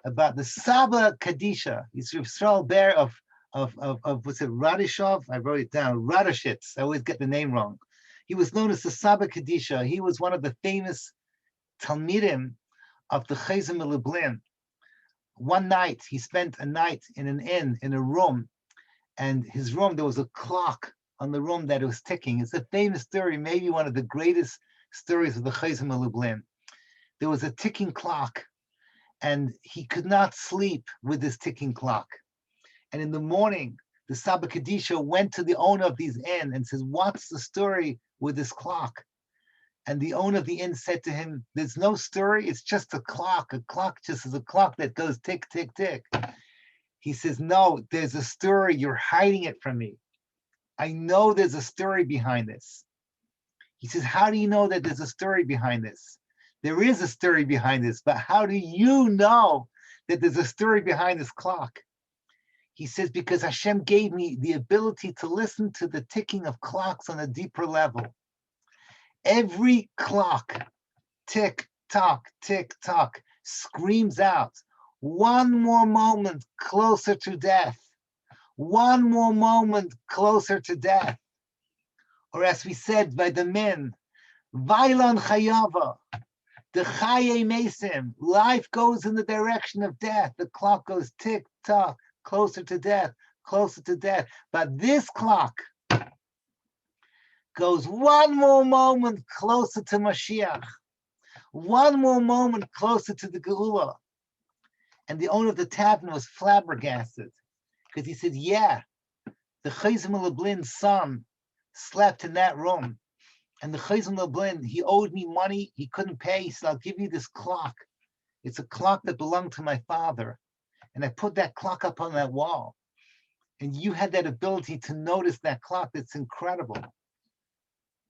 about the Saba Kadisha. He's Yisrael Ber of what's it, Radishov? I wrote it down, Radishitz. I always get the name wrong. He was known as the Saba Kadisha. He was one of the famous Talmidim of the Chayzim Lublin. One night, he spent a night in an inn, in a room, and his room, there was a clock on the room that was ticking. It's a famous story, maybe one of the greatest stories of the Chayzim Lublin. There was a ticking clock, and he could not sleep with this ticking clock. And in the morning, the Saba Kadisha went to the owner of these inn and says, what's the story with this clock? And the owner of the inn said to him, there's no story, it's just a clock. A clock just is a clock that goes tick, tick, tick. He says, no, there's a story, you're hiding it from me. I know there's a story behind this. He says, how do you know that there's a story behind this? There is a story behind this, but how do you know that there's a story behind this clock? He says, because Hashem gave me the ability to listen to the ticking of clocks on a deeper level. Every clock, tick tock, screams out, one more moment closer to death. One more moment closer to death. Or as we said by the men, Vailan Chayava, the Techiyas Hameisim, life goes in the direction of death. The clock goes tick tock, closer to death, closer to death. But this clock goes one more moment closer to Mashiach, one more moment closer to the Geula. And the owner of the tavern was flabbergasted because he said, yeah, the Chayzim Leblin's son slept in that room. And the Chayzim Leblin, he owed me money, he couldn't pay. He said, I'll give you this clock. It's a clock that belonged to my father. And I put that clock up on that wall. And you had that ability to notice that clock. That's incredible.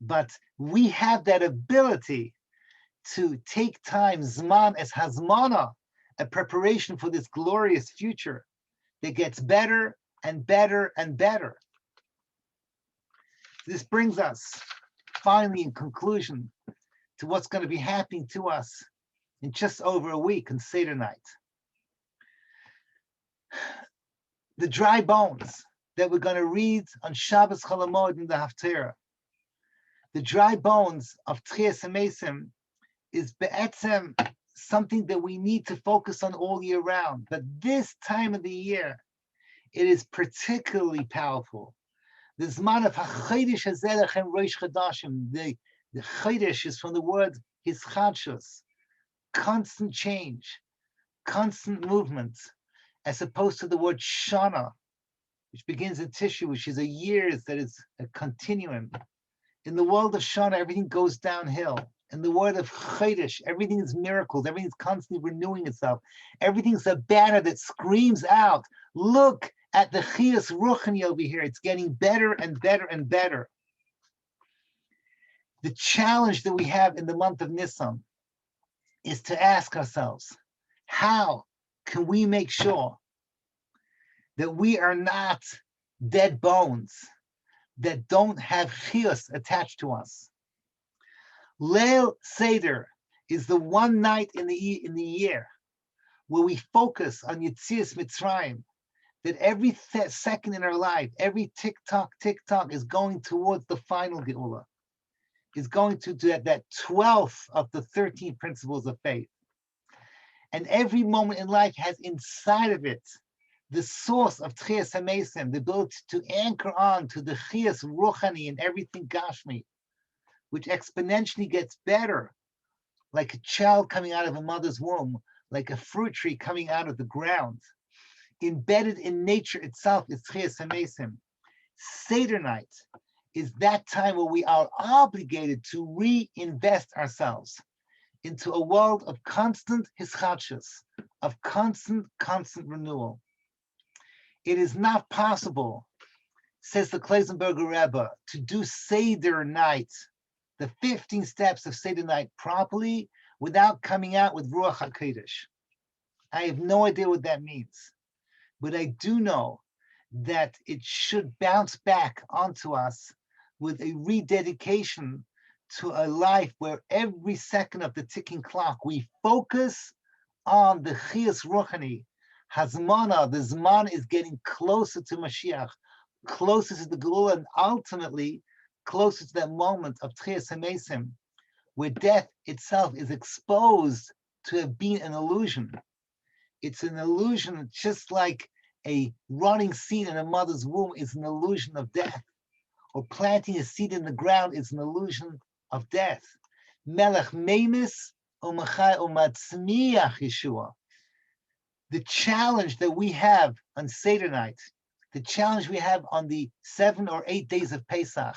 But we have that ability to take time, Zman as Hazmana, a preparation for this glorious future that gets better and better and better. This brings us finally in conclusion to what's going to be happening to us in just over a week on Seder Night. The dry bones that we're going to read on Shabbos Chalamod in the Haftarah, the dry bones of Techiyas Hameisim is be'etzem something that we need to focus on all year round. But this time of the year, it is particularly powerful. The Zman of HaChodesh Hazeh Lechem Rosh Chodashim, the Chodesh is from the word Hischadshus, constant change, constant movement, as opposed to the word Shana, which begins in Tishu, which is a years that is a continuum. In the world of Shana, everything goes downhill. In the word of Chodesh, everything is miracles. Everything is constantly renewing itself. Everything's a banner that screams out, look at the Chiyas Ruchani over here. It's getting better and better and better. The challenge that we have in the month of Nisan is to ask ourselves, how can we make sure that we are not dead bones that don't have chiyus attached to us? Leil Seder is the one night in the year where we focus on Yetzias Mitzrayim, that every second in our life, every tick-tock is going towards the final Geula, is going to do that 12th of the 13 principles of faith. And every moment in life has inside of it the source of Techiyas Hameisim, the ability to anchor on to the Chiyas Ruchani and everything Gashmi, which exponentially gets better, like a child coming out of a mother's womb, like a fruit tree coming out of the ground. Embedded in nature itself is Techiyas Hameisim. Seder night is that time where we are obligated to reinvest ourselves into a world of constant hischadshus, of constant renewal. It is not possible, says the Kleisenberger Rebbe, to do Seder night, the 15 steps of Seder night properly without coming out with Ruach HaKodesh. I have no idea what that means, but I do know that it should bounce back onto us with a rededication to a life where every second of the ticking clock, we focus on the Chiyas Ruchani. Hazmana, the Zman is getting closer to Mashiach, closer to the Geula, and ultimately closer to that moment of Techiyas Hameisim, where death itself is exposed to have been an illusion. It's an illusion, just like a rotting seed in a mother's womb is an illusion of death, or planting a seed in the ground is an illusion of death. Melech Meimis Umachai Umatzmiach Yeshua. The challenge that we have on Seder night, the challenge we have on the 7 or 8 days of Pesach,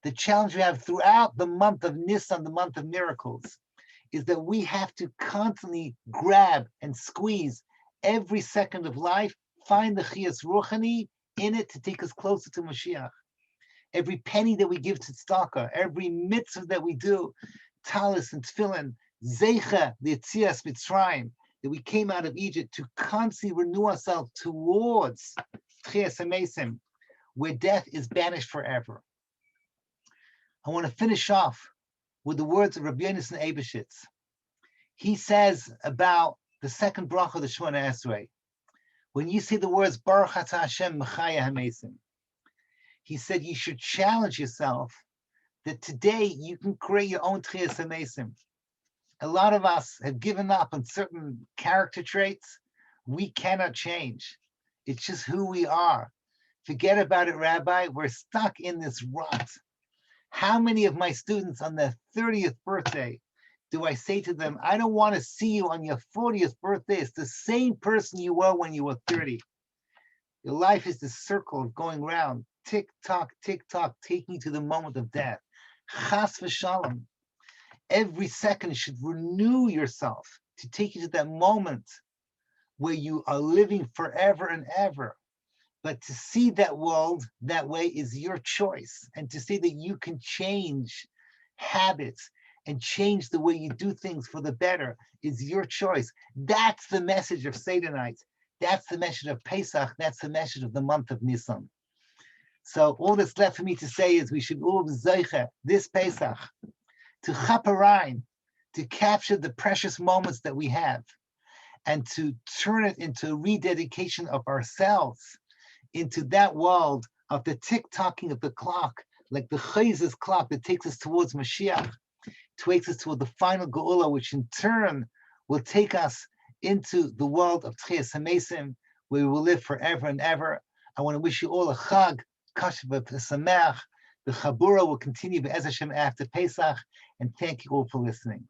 the challenge we have throughout the month of Nisan, the month of miracles, is that we have to constantly grab and squeeze every second of life, find the Chiyas Ruchani in it to take us closer to Mashiach. Every penny that we give to tzedakah, every mitzvah that we do, talis and tefillin, zeicha, the Yetzias Mitzrayim, that we came out of Egypt to constantly renew ourselves towards Techiyas Hameisim, where death is banished forever. I want to finish off with the words of Rabbi Yonasan Eibeshitz. He says about the second bracha of the Shemona Esrei, when you say the words Baruch Atah Hashem Mechaya Hameisim, he said you should challenge yourself that today you can create your own Techiyas Hameisim. A lot of us have given up on certain character traits we cannot change. It's just who we are. Forget about it, Rabbi. We're stuck in this rut. How many of my students on their 30th birthday do I say to them, I don't want to see you on your 40th birthday. It's the same person you were when you were 30. Your life is the circle of going round, tick tock, taking you to the moment of death. Chas v'shalom. Every second should renew yourself to take you to that moment where you are living forever and ever. But to see that world that way is your choice. And to see that you can change habits and change the way you do things for the better is your choice. That's the message of Seder night. That's the message of Pesach. That's the message of the month of Nisan. So all that's left for me to say is we should all be zeicha this Pesach to chaperein, to capture the precious moments that we have, and to turn it into a rededication of ourselves into that world of the tick-tocking of the clock, like the Chayz's clock that takes us towards Mashiach, takes us toward the final Geula, which in turn will take us into the world of Techiyas Hameisim, where we will live forever and ever. I want to wish you all a Chag, Kasher v'Sameach. The Chabura will continue Be'ez Hashem after Pesach, and thank you all for listening.